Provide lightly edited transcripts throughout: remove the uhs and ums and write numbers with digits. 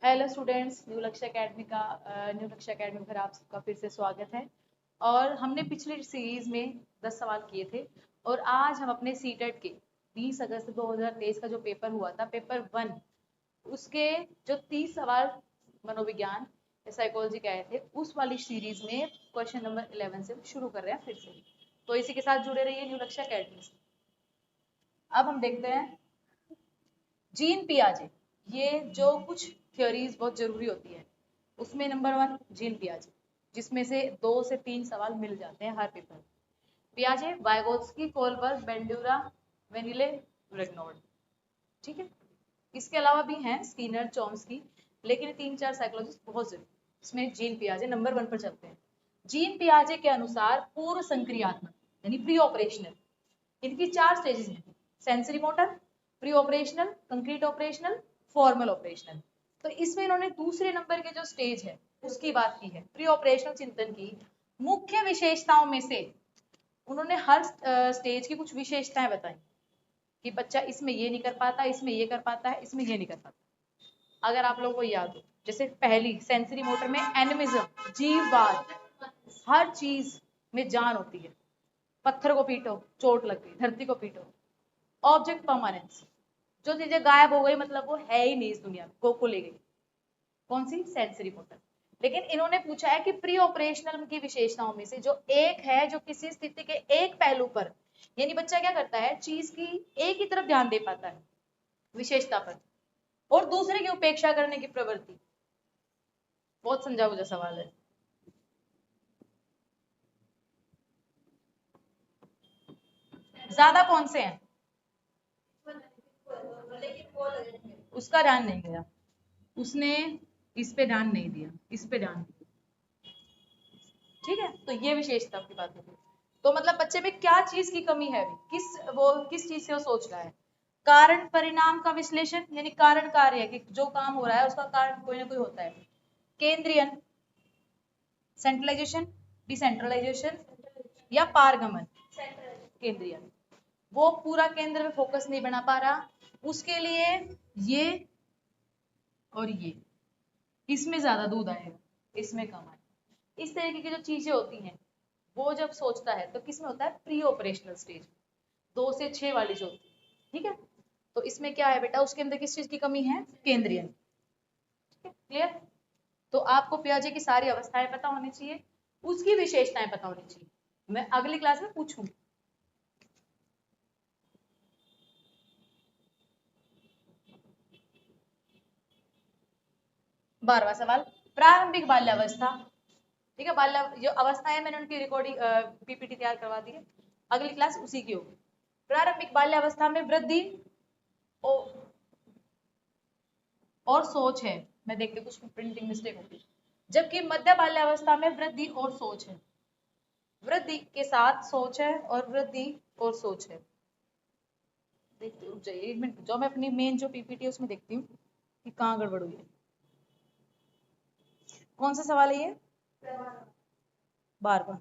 Hello students, new लक्ष्य academy पर आप सबका फिर से स्वागत है। और हमने पिछली सीरीज में 10 सवाल किए थे और आज हम अपने सीटेट के 20 अगस्त 2023 का जो पेपर हुआ था, पेपर 1, उसके जो 30 सवाल मनोविज्ञान या साइकोलॉजी के आए थे, उस वाली सीरीज में क्वेश्चन नंबर 11 से शुरू कर रहे हैं फिर से। तो इसी के साथ जुड़े रहिए न्यू लक्ष्य एकेडमी से। अब हम देखते हैं जीन पियाजे, ये जो कुछ थ्योरीज बहुत जरूरी होती है, उसमें नंबर 1 जीन पियाजे, जिसमें से 2 से 3 सवाल मिल जाते हैं हर पेपर में। पियाजे, वाइगोत्स्की, कोलबर्ग, बेंडूरा, वेनिले, रेगनॉल्ड। ठीक है, इसके अलावा भी हैं स्किनर, चॉम्स्की, लेकिन 3-4 साइकोलॉजिस्ट बहुत जरूरी। इसमें जीन पियाजे नंबर 1 पर चलते हैं। जीन पियाजे के अनुसार पूर्व संक्रियात्मक यानी प्री ऑपरेशनल, इनकी 4 स्टेजेस हैं: sensory motor, pre operational, concrete operational, formal operational. तो इसमें इन्होंने दूसरे नंबर के जो स्टेज है उसकी बात की है, प्री ऑपरेशनल चिंतन की मुख्य विशेषताओं में से उन्होंने हर स्टेज की कुछ विशेषताएं बताई कि बच्चा इसमें ये नहीं कर पाता, इसमें ये कर पाता है, इसमें ये नहीं कर पाता। अगर आप लोगों को याद हो, जैसे पहली सेंसरी मोटर में एनिमिज्म, जीववाद, हर चीज में जान होती है। पत्थर को पीटो, चोट लग गई, धरती को पीटो। ऑब्जेक्ट परमानेंस, जो चीजें गायब हो गई मतलब वो है ही नहीं इस दुनिया में, को ले गई। कौन सी? Sensory motor. लेकिन इन्होंने पूछा है कि प्री ऑपरेशनल की विशेषताओं में से जो एक है, जो किसी स्थिति के एक पहलू पर, यानी बच्चा क्या करता है, चीज की एक ही तरफ ध्यान दे पाता है विशेषता पर, और दूसरे की उपेक्षा करने की प्रवृत्ति। बहुत समझा बुझा सवाल है। ज्यादा कौन से हैं? उसका ध्यान नहीं गया, उसने इस पे ध्यान नहीं दिया, इस पे ध्यान दिया। ठीक है, तो ये विशेषता की बात होगी। तो मतलब बच्चे में क्या चीज की कमी है, किस चीज से वो सोच रहा है। कारण परिणाम का विश्लेषण, यानी कारण कार्य है कि जो काम हो रहा है उसका कारण कोई ना कोई होता है। केंद्रीयन, सेंट्रलाइजेशन, डिसेंट्रलाइजेशन या पारगमन। केंद्रीयन, वो पूरा केंद्र में फोकस नहीं बना पा रहा, उसके लिए ये और ये, इसमें ज्यादा दूध आएगा, इसमें कम आएगा। इस तरीके की जो चीजें होती हैं वो जब सोचता है तो किसमें होता है? प्री ऑपरेशनल स्टेज, 2 से 6 वाली जो होती है। ठीक है, तो इसमें क्या है बेटा, उसके अंदर किस चीज की कमी है? केंद्रीय। ठीक है, क्लियर? तो आपको पियाजे की सारी अवस्थाएं पता होनी चाहिए, उसकी विशेषताएं पता होनी चाहिए। मैं अगली क्लास में पूछूंगी। 12वां सवाल, प्रारंभिक बाल्यावस्था। ठीक है, बाल्य जो अवस्था है, मैंने उनकी रिकॉर्डिंग पीपीटी तैयार करवा दी है, अगली क्लास उसी की होगी। प्रारंभिक बाल्यावस्था में वृद्धि और सोच है, मैं देखती कुछ प्रिंटिंग मिस्टेक होगी, जबकि मध्य बाल्यावस्था में वृद्धि और सोच है। वृद्धि के साथ सोच है और वृद्धि और सोच है। देखती हूँ, रुक जाइए 1 मिनट, जो मैं अपनी मेन जो पीपीटी है उसमें देखती हूँ कि कहाँ गड़बड़ हुई है। कौन सा सवाल है ये? 12वां।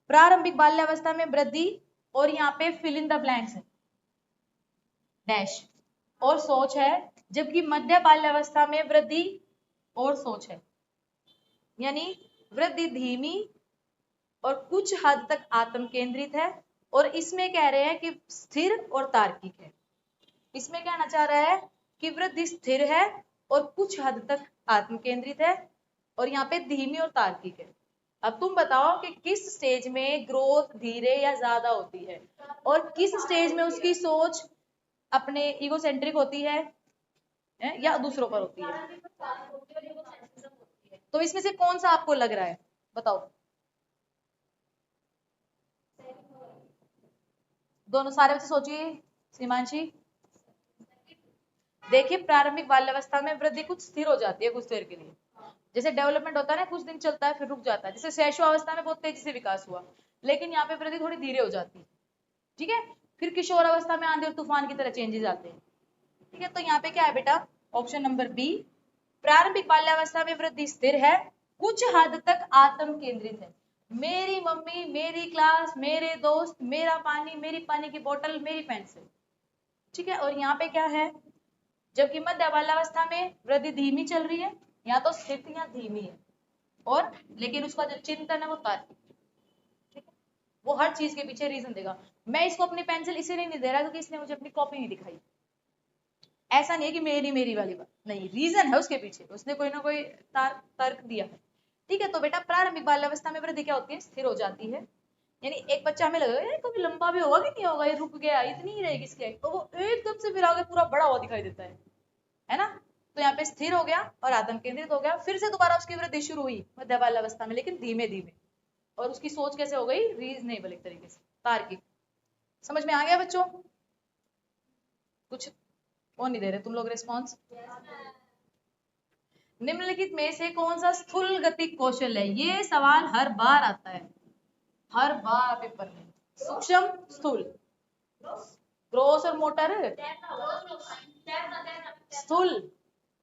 प्रारंभिक बाल्यावस्था में वृद्धि, और यहाँ पे फिल इन द ब्लैंक्स है, डैश, और सोच है, जबकि मध्य बाल्यावस्था में वृद्धि और सोच है। यानी वृद्धि धीमी और कुछ हद तक आत्म केंद्रित है, और इसमें कह रहे हैं कि स्थिर और तार्किक है। इसमें कहना चाह रहा है कि वृद्धि स्थिर है और कुछ हद तक आत्म केंद्रित है, और यहाँ पे धीमी और तार्किक है। अब तुम बताओ कि किस स्टेज में ग्रोथ धीरे या ज्यादा होती है, और किस स्टेज में उसकी सोच अपने इगोसेंट्रिक होती है या दूसरों पर होती है। तो इसमें से कौन सा आपको लग रहा है, बताओ? दोनों, सारे बच्चे सोचिए। सीमांशी, देखिए प्रारंभिक बाल्यावस्था में वृद्धि कुछ स्थिर हो जाती है कुछ देर के लिए, जैसे डेवलपमेंट होता है ना, कुछ दिन चलता है फिर रुक जाता है। जैसे शैशवावस्था में बहुत तेजी से विकास हुआ, लेकिन यहाँ पे वृद्धि थोड़ी धीरे हो जाती है। ठीक है, फिर किशोर अवस्था में आंधी और तूफान की तरह चेंजेस आते हैं। ठीक है, तो यहाँ पे क्या है बेटा, ऑप्शन नंबर बी, प्रारंभिक बाल्यावस्था में वृद्धि स्थिर है, कुछ हद तक आत्म केंद्रित है। मेरी मम्मी, मेरी क्लास, मेरे दोस्त, मेरा पानी, मेरी पानी की बोतल, मेरी पेंसिल। ठीक है, और यहाँ पे क्या है, जबकि मध्य बाल्यावस्था में वृद्धि धीमी चल रही है, या तो स्थिर या धीमी है, और लेकिन उसका जो चिंतन है वो तार्किक, ठीक है, वो हर चीज के पीछे रीजन देगा। मैं इसको अपनी पेंसिल इसीलिए नहीं दे रहा क्योंकि इसने मुझे अपनी कॉपी नहीं दिखाई, ऐसा नहीं है कि मेरी वाली बात नहीं, रीजन है उसके पीछे, उसने कोई ना कोई तर्क दिया है, ठीक है। तो बेटा प्रारंभिक बाल्यावस्था में वृद्धि क्या होती है, स्थिर हो जाती है, यानी एक बच्चा हमें लगेगा यार कभी लंबा भी होगा कि नहीं होगा, ये रुक गया इतनी ही रहेगी इसकी हाइट, तो वो एकदम से फिर आगे पूरा बड़ा हुआ दिखाई देता है ना। तो यहाँ पे स्थिर हो गया और आत्म केंद्रित हो गया, फिर से दोबारा उसकी वृद्धि शुरू हुई मध्य बाल्यावस्था में, लेकिन धीमे धीमे, और उसकी सोच कैसे हो गई, रीजनेबल एक तरीके से, तार्किक। समझ में आ गया बच्चों? कुछ वो नहीं दे रहे तुम लोग रिस्पॉन्स? निम्नलिखित में से कौन सा स्थूल गतिक कौशल है, ये सवाल हर बार आता है, हर बार पेपर में। सूक्ष्म, स्थूल, ग्रोस और मोटर, स्थूल,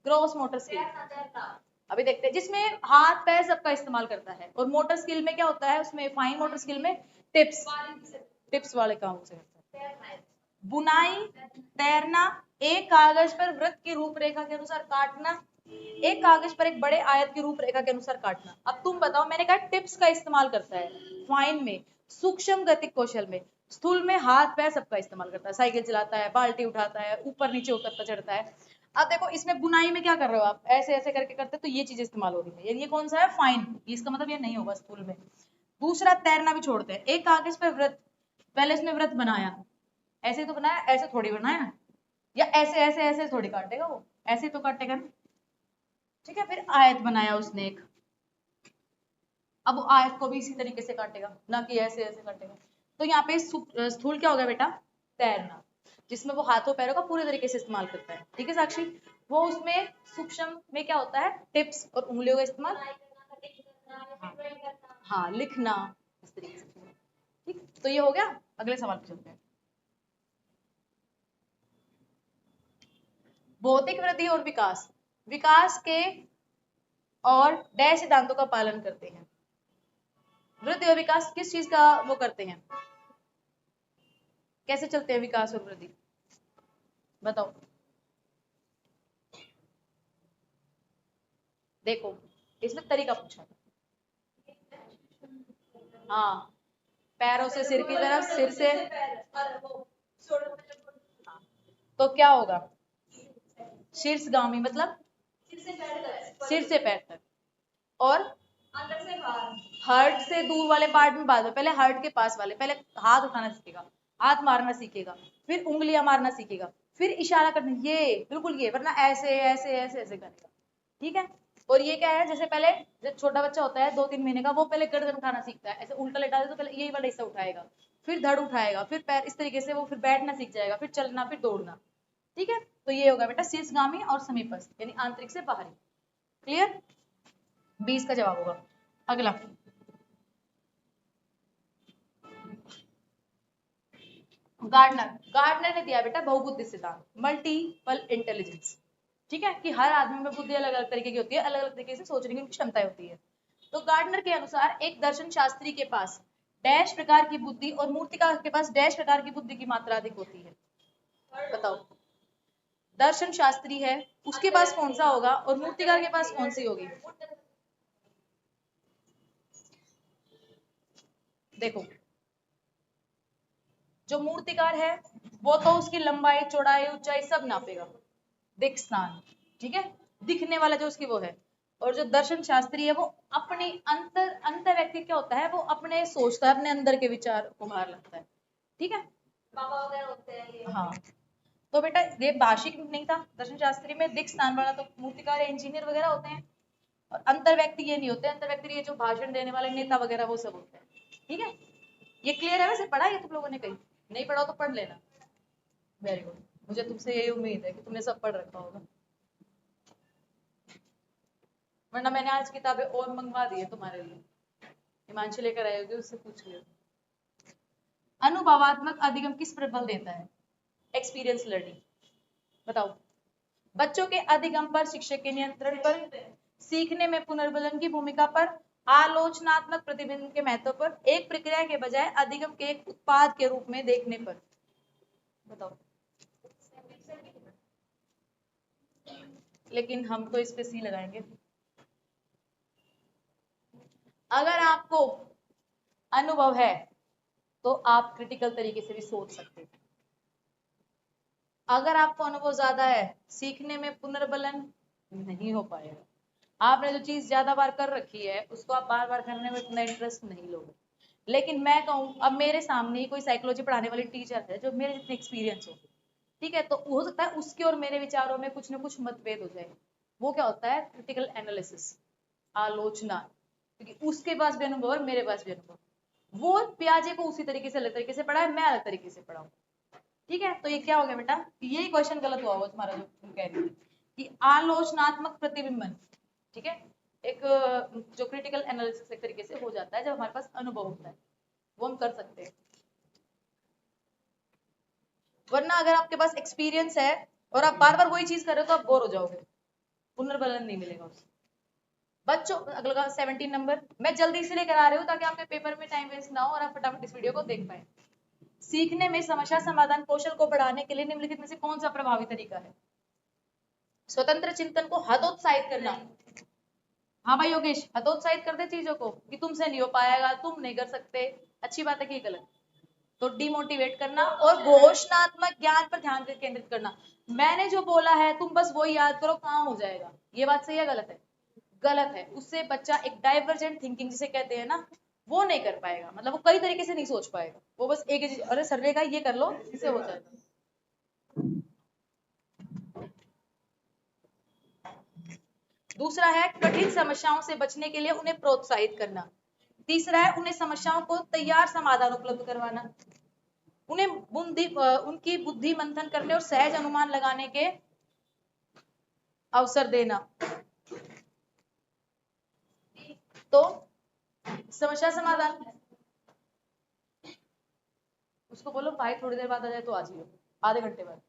ग्रोस मोटर स्किल। अभी देखते हैं, जिसमें हाथ पैर सबका इस्तेमाल करता है, और मोटर स्किल में क्या होता है, उसमें फाइन मोटर स्किल में टिप्स वाले काम से करता है। बुनाई, तैरना, एक कागज पर वृत्त की रूपरेखा के अनुसार काटना, एक कागज पर एक बड़े आयत की रूपरेखा के अनुसार काटना। अब तुम बताओ, मैंने कहा टिप्स का इस्तेमाल करता है फाइन में, सूक्ष्म गतिक कौशल में, स्थूल में हाथ पैर सबका इस्तेमाल करता है, साइकिल चलाता है, बाल्टी उठाता है, ऊपर नीचे उतरता चढ़ता है। अब देखो इसमें बुनाई में क्या कर रहे हो आप, ऐसे ऐसे करके करते, तो ये चीज इस्तेमाल हो रही है, ये कौन सा है, फाइन, इसका मतलब ये नहीं होगा स्थूल में। दूसरा, तैरना भी छोड़ते हैं, एक कागज पर वृत्त, पहले इसमें वृत्त बनाया, ऐसे तो बनाया, ऐसे थोड़ी बनाया, या ऐसे ऐसे ऐसे थोड़ी काटेगा वो, ऐसे तो काटेगा ना, ठीक है। फिर आयत बनाया उसने एक, अब वो आयत को भी इसी तरीके से काटेगा, ना कि ऐसे ऐसे काटेगा। तो यहाँ पे स्थूल क्या हो गया बेटा, तैरना, जिसमें वो हाथों पैरों का पूरे तरीके से इस्तेमाल करता है, ठीक है साक्षी। वो उसमें सूक्ष्म में क्या होता है, टिप्स और उंगलियों का इस्तेमाल, हाँ लिखना, इस तरीके से, ठीक। तो ये हो गया, अगले सवाल पे चलते हैं। भौतिक वृद्धि और विकास, विकास के और डैश सिद्धांतों का पालन करते हैं। वृद्धि और विकास किस चीज का वो करते हैं, कैसे चलते हैं विकास और वृद्धि, बताओ। देखो इसमें तरीका पूछा, हाँ, पैरों से सिर की तरफ, सिर से, तो क्या होगा, शीर्षगामी, मतलब सिर से पैर तक, और अंदर से बाहर, हार्ट से दूर वाले पार्ट में बाद में, पहले हार्ट के पास वाले, पहले हाथ उठाना सीखेगा, हाथ मारना सीखेगा, फिर उंगलियां मारना सीखेगा, फिर इशारा करना, ये बिल्कुल ये, वरना ऐसे ऐसे ऐसे ऐसे करेगा, ठीक है। और ये क्या है, जैसे पहले जब छोटा बच्चा होता है 2-3 महीने का, वो पहले गर्दन उठाना सीखता है, ऐसे उल्टा लेटा दे तो पहले यही वाला हिस्सा उठाएगा, फिर धड़ उठाएगा, फिर पैर, इस तरीके से वो फिर बैठना सीख जाएगा, फिर चलना, फिर दौड़ना, ठीक है। तो ये होगा बेटा शीर्षगामी और समीपस्थ, यानी आंतरिक से बाहरी, क्लियर, 20 का जवाब होगा। अगला, गार्डनर ने दिया बेटा बहुबुद्धि सिद्धांत, मल्टीपल इंटेलिजेंस, ठीक है, कि हर आदमी में बुद्धि अलग अलग तरीके की होती है, अलग अलग तरीके से सोचने की क्षमताएं होती है। तो गार्डनर के अनुसार एक दर्शन शास्त्री के पास डैश प्रकार की बुद्धि और मूर्तिकार के पास डैश प्रकार की बुद्धि की मात्रा अधिक होती है, बताओ। दर्शन शास्त्री है, उसके पास कौन सा होगा, और मूर्तिकार के पास कौन सी होगी, देखो। जो मूर्तिकार है वो तो उसकी लंबाई, चौड़ाई, ऊंचाई सब नापेगा, दिख स्थान, ठीक है, दिखने वाला जो उसकी वो है। और जो दर्शन शास्त्री है वो अपनी अंतर व्यक्ति क्या होता है, वो अपने सोचता है, अपने अंदर के विचार को बाहर लाता है, ठीक है, बाबा वगैरह होते हैं ये, हाँ। तो बेटा ये भाषिक नहीं था, दर्शन शास्त्री में दिख स्थान वाला तो मूर्तिकार या इंजीनियर वगैरह होते हैं, और अंतर व्यक्ति ये नहीं होते, अंतर व्यक्ति ये जो भाषण देने वाले नेता वगैरह वो सब होते हैं, ठीक है। ये क्लियर है, वैसे पढ़ा है तुम लोगों ने, कहीं नहीं पढ़ा तो पढ़ लेना, वेरी गुड, मुझे तुमसे यही उम्मीद है कि तुमने सब पढ़ रखा होगा, वरना मैंने आज किताबें और मंगवा दी है तुम्हारे लिए, हिमांशु लेकर आए होगी, उससे पूछ लियो। अनुभवात्मक अधिगम किस पर बल देता है, एक्सपीरियंस लर्निंग, बताओ। बच्चों के अधिगम पर, शिक्षक के नियंत्रण पर, सीखने में पुनर्बलन की भूमिका पर, आलोचनात्मक प्रतिबिंब के महत्व पर, एक प्रक्रिया के बजाय अधिगम के एक उत्पाद के रूप में देखने पर, बताओ। लेकिन हम तो इस पे सी लगाएंगे। अगर आपको अनुभव है तो आप क्रिटिकल तरीके से भी सोच सकते हैं। अगर आपको अनुभव ज्यादा है, सीखने में पुनर्बलन नहीं हो पाएगा। आपने जो चीज ज्यादा बार कर रखी है उसको आप बार बार करने में इतना इंटरेस्ट नहीं लोगे। लेकिन मैं कहूँ, अब मेरे सामने ही कोई साइकोलॉजी पढ़ाने वाली टीचर है जो मेरे जितने एक्सपीरियंस हो, ठीक है, तो हो सकता है उसके और मेरे विचारों में कुछ ना कुछ मतभेद हो जाए। वो क्या होता है? क्रिटिकल एनालिसिस, आलोचना। क्योंकि उसके पास भी अनुभव और मेरे पास भी अनुभव। वो पियाजे को उसी तरीके से अलग तरीके से पढ़ा है, मैं अलग तरीके से पढ़ाऊँ। ठीक है, तो ये क्या हो गया बेटा? यही क्वेश्चन गलत हुआ तुम्हारा जो तुम कह रही थी कि आलोचनात्मक प्रतिबिंबन। ठीक है, एक जो क्रिटिकल एनालिसिस एक तरीके से हो जाता है जब हमारे पास अनुभव होता है, वो हम कर सकते हैं। वरना अगर आपके पास एक्सपीरियंस है और आप बार बार वही चीज कर रहे हो तो आप बोर हो जाओगे, पुनर्बलन नहीं मिलेगा उससे। बच्चों, अगला 17 नंबर मैं जल्दी इसलिए करा रही हूँ ताकि आपके पेपर में टाइम वेस्ट ना हो और आप फटाफट इस वीडियो को देख पाए। सीखने में समस्या समाधान कौशल को बढ़ाने के लिए निम्नलिखित में से कौन सा प्रभावी तरीका है? स्वतंत्र चिंतन को हतोत्साहित करना। हाँ भाई योगेश, हतोत्साहित कर दे चीजों को कि तुमसे नहीं हो पाएगा, तुम नहीं कर सकते। अच्छी बात है कि गलत? तो डिमोटिवेट करना और घोषणात्मक ज्ञान पर ध्यान केंद्रित करना। मैंने जो बोला है तुम बस वही याद करो, काम हो जाएगा। ये बात सही है गलत है? गलत है। उससे बच्चा एक डाइवर्जेंट थिंकिंग जिसे कहते हैं ना, वो नहीं कर पाएगा। मतलब वो कई तरीके से नहीं सोच पाएगा, वो बस एक ही चीज, अरे सर ने कहा ये कर लो, इससे हो जाएगा। दूसरा है कठिन समस्याओं से बचने के लिए उन्हें प्रोत्साहित करना। तीसरा है उन्हें समस्याओं को तैयार समाधान उपलब्ध करवाना। उन्हें उनकी बुद्धि मंथन करने और सहज अनुमान लगाने के अवसर देना। तो समस्या समाधान, उसको बोलो भाई थोड़ी देर बाद आ जाए तो आ जाइए, आधे घंटे बाद।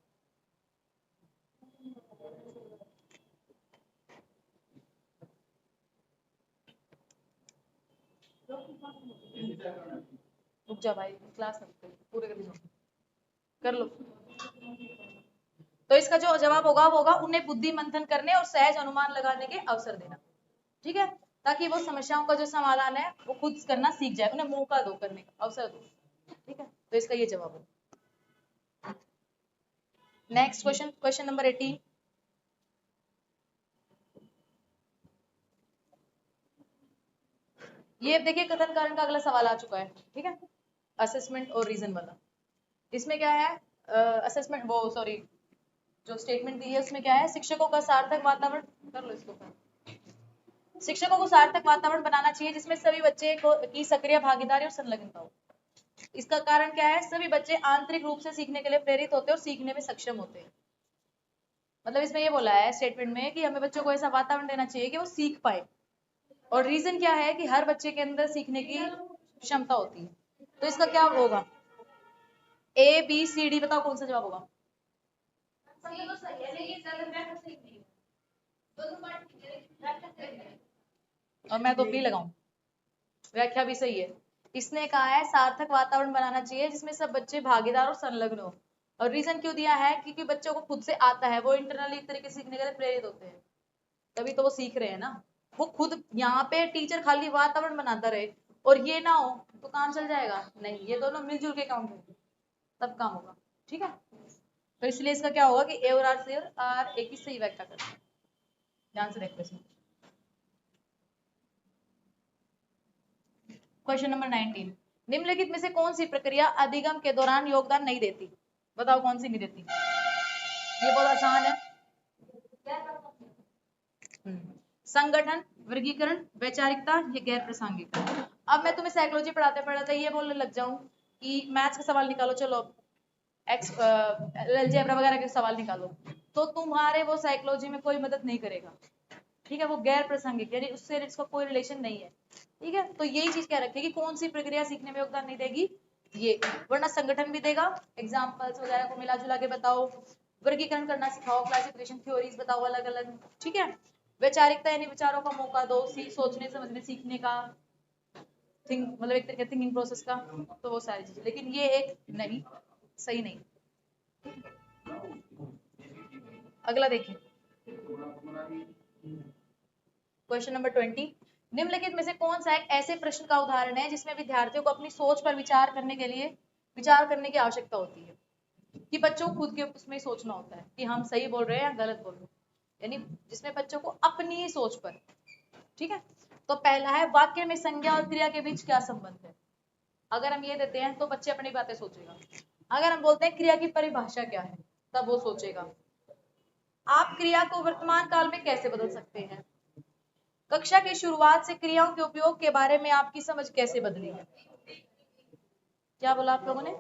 रुक जा भाई, क्लास पूरे कर लो, कर लो। तो इसका जो जवाब होगा वो होगा उन्हें बुद्धि मंथन करने और सहज अनुमान लगाने के अवसर देना। ठीक है, ताकि वो समस्याओं का जो समाधान है वो खुद करना सीख जाए, उन्हें मौका दो, करने का अवसर दो। ठीक है, तो इसका ये जवाब है। Next question, question number 18। ये देखिए कथन कारण का अगला सवाल आ चुका है। ठीक है, असेसमेंट और रीजन वाला। इसमें क्या है? असेसमेंट वो सॉरी, जो स्टेटमेंट दी है उसमें क्या है? शिक्षकों का सार्थक वातावरण, कर लो इसको। शिक्षकों को सार्थक वातावरण बनाना चाहिए जिसमें सभी बच्चे की सक्रिय भागीदारी और संलग्नता हो। इसका कारण क्या है? सभी बच्चे आंतरिक रूप से सीखने के लिए प्रेरित होते हैं और सीखने में सक्षम होते हैं। मतलब इसमें ये बोला है स्टेटमेंट में कि हमें बच्चों को ऐसा वातावरण देना चाहिए कि वो सीख पाए। और रीजन क्या है? कि हर बच्चे के अंदर सीखने की क्षमता होती है। तो इसका क्या होगा? ए बी सी डी, बताओ कौन सा जवाब होगा? और मैं तो भी लगाऊं, व्याख्या भी सही है। इसने कहा है सार्थक वातावरण बनाना चाहिए जिसमें सब बच्चे भागीदार और संलग्न हो। और रीजन क्यों दिया है? क्योंकि बच्चों को खुद से आता है, वो इंटरनली एक तरीके से सीखने के लिए प्रेरित होते हैं, तभी तो वो सीख रहे हैं ना। वो खुद यहाँ पे टीचर खाली वातावरण बनाता रहे और ये ना हो तो काम चल जाएगा? नहीं, ये दोनों मिलजुल के काम करेंगे तब काम होगा। ठीक है, तो इसलिए इसका क्या होगा कि ए और आर एक ही सही व्याख्या करते हैं। ध्यान से देखो इसमें। क्वेश्चन नंबर 19, निम्नलिखित में से कौन सी प्रक्रिया अधिगम के दौरान योगदान नहीं देती? बताओ कौन सी नहीं देती? ये बहुत आसान है। संगठन, वर्गीकरण, वैचारिकता, ये गैर प्रासंगिक। अब मैं तुम्हें साइकोलॉजी पढ़ाते पढ़ाते ये बोलने लग जाऊं कि मैथ्स का सवाल निकालो, चलो एक्स अलजेब्रा वगैरह के सवाल निकालो, तो तुम्हारे वो साइकोलॉजी में कोई मदद नहीं करेगा। ठीक है, वो गैर प्रासंगिक, यानी उससे इसका कोई रिलेशन नहीं है। ठीक है, तो यही चीज क्या रखेगी, कौन सी प्रक्रिया सीखने में योगदान नहीं देगी? ये। वरना संगठन भी देगा, एग्जाम्पल्स वगैरह को मिला जुला के बताओ, वर्गीकरण करना सिखाओ, क्लासिफिकेशन थ्योरीज बताओ अलग अलग। ठीक है, वैचारिकता यानी विचारों का मौका दो, सोचने समझने सीखने का, मतलब एक तरीके थिंकिंग प्रोसेस का, तो वो सारी चीजें। लेकिन ये एक नहीं, सही नहीं। अगला देखिए, क्वेश्चन नंबर 20, निम्नलिखित में से कौन सा एक ऐसे प्रश्न का उदाहरण है जिसमें विद्यार्थियों को अपनी सोच पर विचार करने की आवश्यकता होती है, कि बच्चों को खुद के उसमें सोचना होता है कि हम सही बोल रहे हैं या गलत बोल रहे हैं, यानी जिसमें बच्चों को अपनी सोच पर, ठीक है। तो पहला है, वाक्य में संज्ञा और क्रिया के बीच क्या संबंध है। अगर हम ये देते हैं तो बच्चे अपनी बातें सोचेगा। अगर हम बोलते हैं क्रिया की परिभाषा क्या है, तब वो सोचेगा। आप क्रिया को वर्तमान काल में कैसे बदल सकते हैं। कक्षा की शुरुआत से क्रियाओं के उपयोग के बारे में आपकी समझ कैसे बदली है। क्या बोला आप लोगों ने।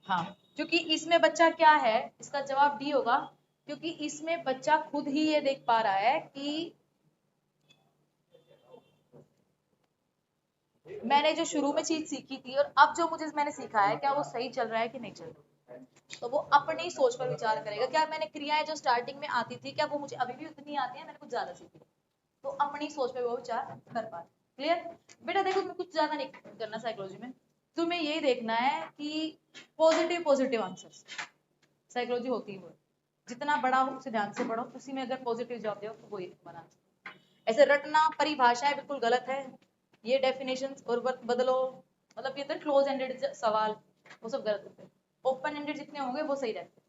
हाँ, क्योंकि इसमें बच्चा क्या है, इसका जवाब डी होगा, क्योंकि इसमें बच्चा खुद ही ये देख पा रहा है कि मैंने जो शुरू में चीज सीखी थी और अब जो मैंने सीखा है, क्या वो सही चल रहा है कि नहीं चल रहा है। तो वो अपनी सोच पर विचार करेगा, क्या मैंने क्रियाएं जो स्टार्टिंग में आती थी, क्या वो मुझे अभी भी उतनी आती है, मैंने कुछ ज्यादा सीखी। तो अपनी सोच पे वो विचार कर पाए। क्लियर बेटा। देखो तुम्हें कुछ ज्यादा नहीं करना साइकोलॉजी में, तुम्हें यही देखना है कि पॉजिटिव आंसर्स। साइकोलॉजी होती है वो, जितना बड़ा हो उसे ध्यान से पढ़ो, उसी में अगर पॉजिटिव जवाब दो तो वही बना। ऐसे रटना परिभाषाएं बिल्कुल गलत है, ये डेफिनेशंस और बदलो, मतलब ये तो क्लोज एंडेड सवाल वो सब गलत होते हैं। ओपन एंडेड जितने होंगे वो सही रहते हैं।